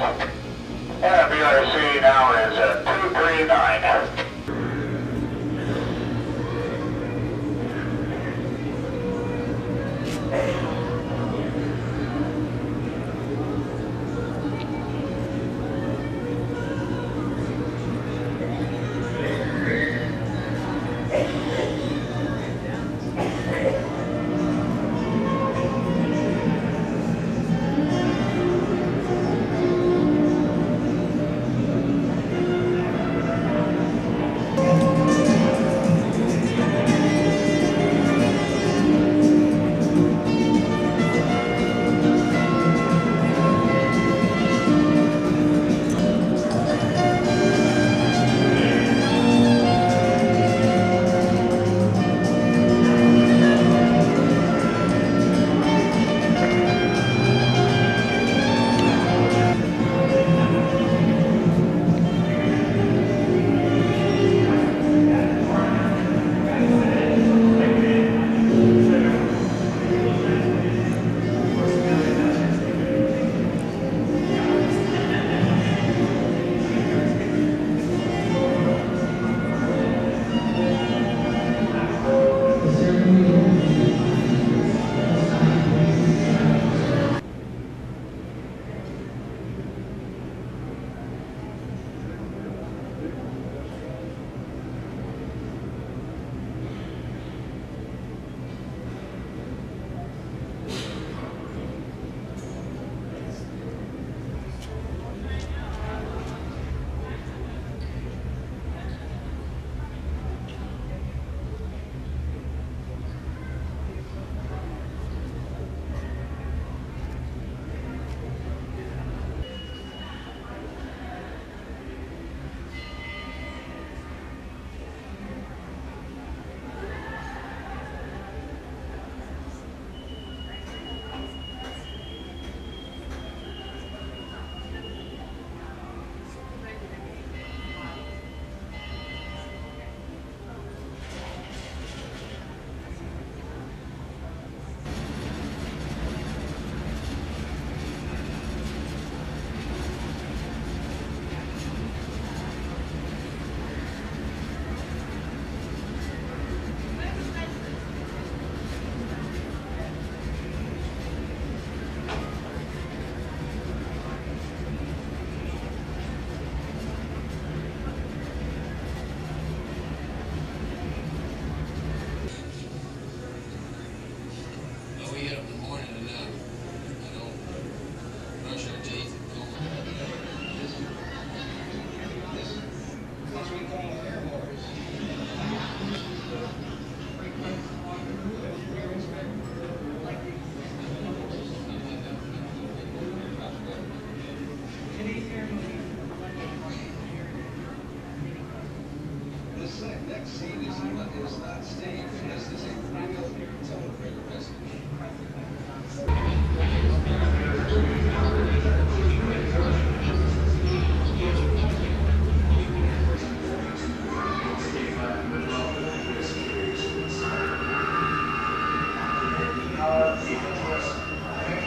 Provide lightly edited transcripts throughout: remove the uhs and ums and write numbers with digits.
And BRC now is at 239.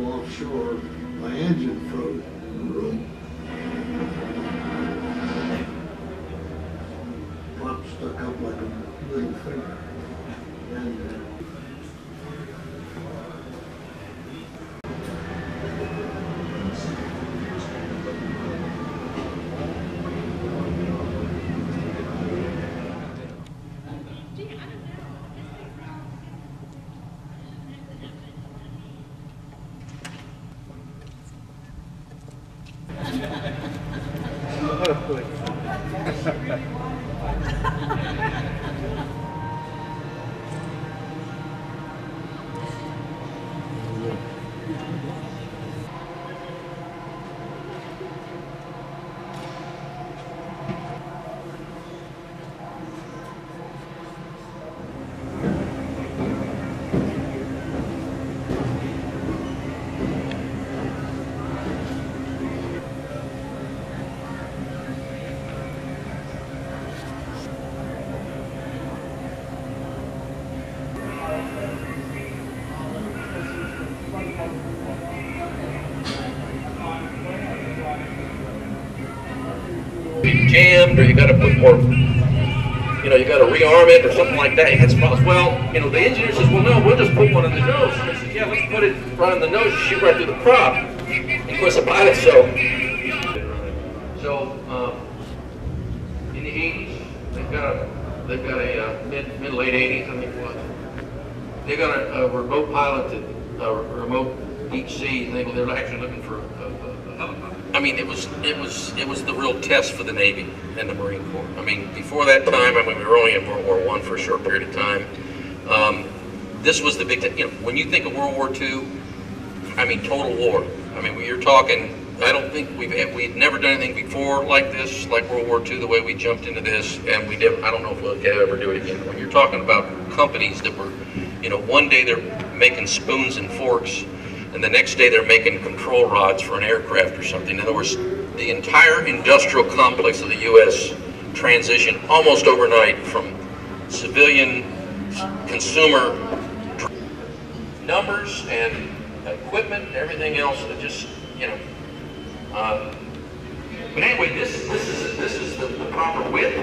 Offshore, my engine froze in the room. Pump stuck up like a little finger. And jammed, or you got to put more, you know, you got to rearm it or something like that. You had some problems. Well, you know, the engineer says, well, no, we'll just put one in the nose. And I said, yeah, let's put it right in the nose, shoot right through the prop. And of course, the pilot, so in the 80s, they've got a mid-late 80s, I think it was. They got a remote piloted, remote deep sea thing. They were actually looking for a helicopter. I mean, it was the real test for the Navy and the Marine Corps. I mean, before that time, I mean, we were only in World War I for a short period of time. This was the big thing. You know, when you think of World War II, I mean, total war. I mean, you're talking. I don't think we'd never done anything before like this, like World War II, the way we jumped into this, and we never. I don't know if we'll ever do it again. When you're talking about companies that were, you know, one day they're making spoons and forks, and the next day they're making control rods for an aircraft or something. In other words, the entire industrial complex of the U.S. transitioned almost overnight from civilian consumer numbers and equipment and everything else that just, you know. But anyway, this is the proper width.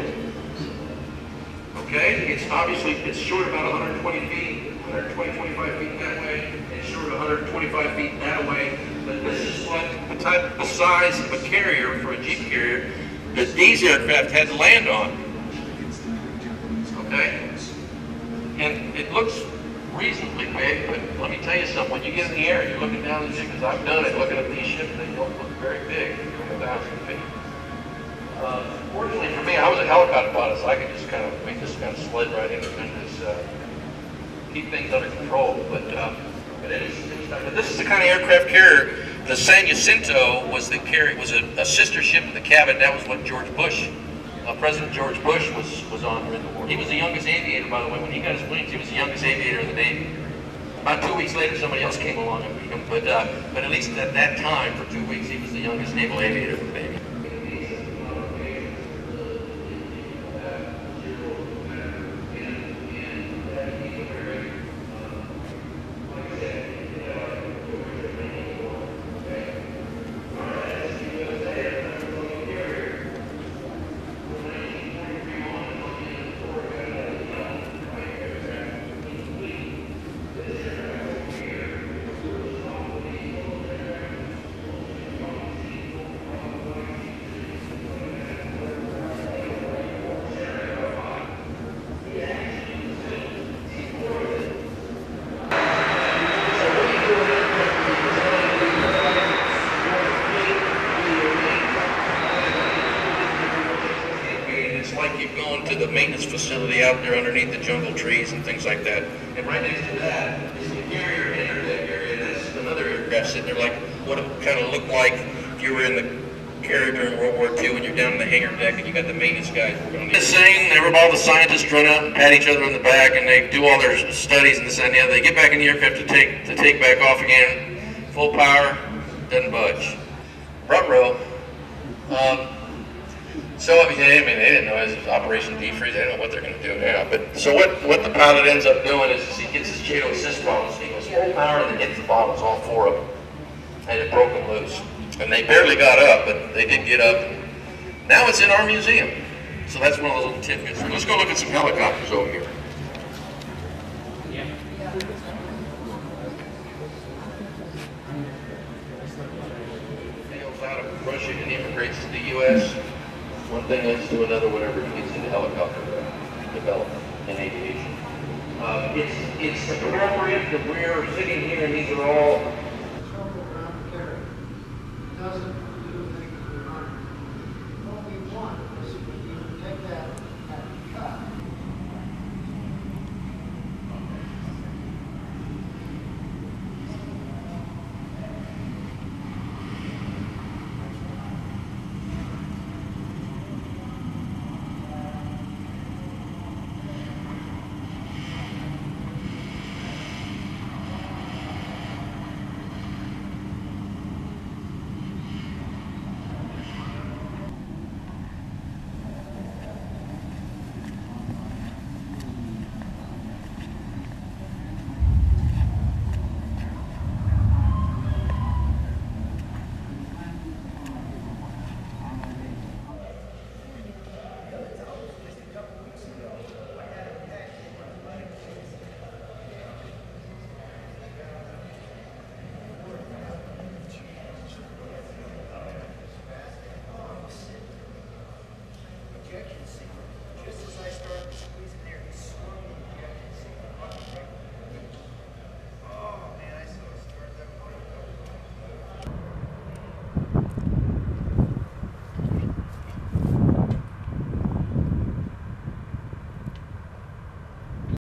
Okay, it's obviously short about 120 feet, 25 feet that way, and short 125 feet that way. But this is what the size of a carrier for a Jeep carrier that these aircraft had to land on. Okay, and it looks reasonably big, but let me tell you something. When you get in the air, you're looking down the ship, because I've done it, looking at these ships, they don't look very big, 1,000 feet. Fortunately for me, I was a helicopter pilot, so I could just kind of slid right in and just keep things under control. But this is the kind of aircraft carrier. The San Jacinto was a sister ship of the Cabot. That was what George Bush. President George Bush was on during the war. He was the youngest aviator, by the way. When he got his wings, he was the youngest aviator in the Navy. About 2 weeks later, somebody else came along and beat him. But at least at that time, for 2 weeks, he was the youngest naval aviator in the Navy. The maintenance facility out there underneath the jungle trees and things like that. And right next to that is the carrier hangar deck area. That's another aircraft sitting there, like what it would kind of look like if you were in the carrier during World War II and you're down in the hangar deck and you got the maintenance guys working on it. The same, all the scientists run out and pat each other on the back and they do all their studies and this and the other. They get back in the aircraft to take back off again. Full power, doesn't budge. Front row. So, I mean, they didn't know it was Operation Defreeze. They didn't know what they're going to do now. But so what the pilot ends up doing is he gets his chain assist bottles. He goes full power and then hits the bottles, all four of them, and it broke them loose. And they barely got up, but they did get up. Now it's in our museum. So that's one of those little tidbits. So let's go look at some helicopters over here. Sails out of Russia and immigrates to the U.S. One thing leads to another, whatever gets into helicopter development in aviation. It's appropriate that we're sitting here and these are all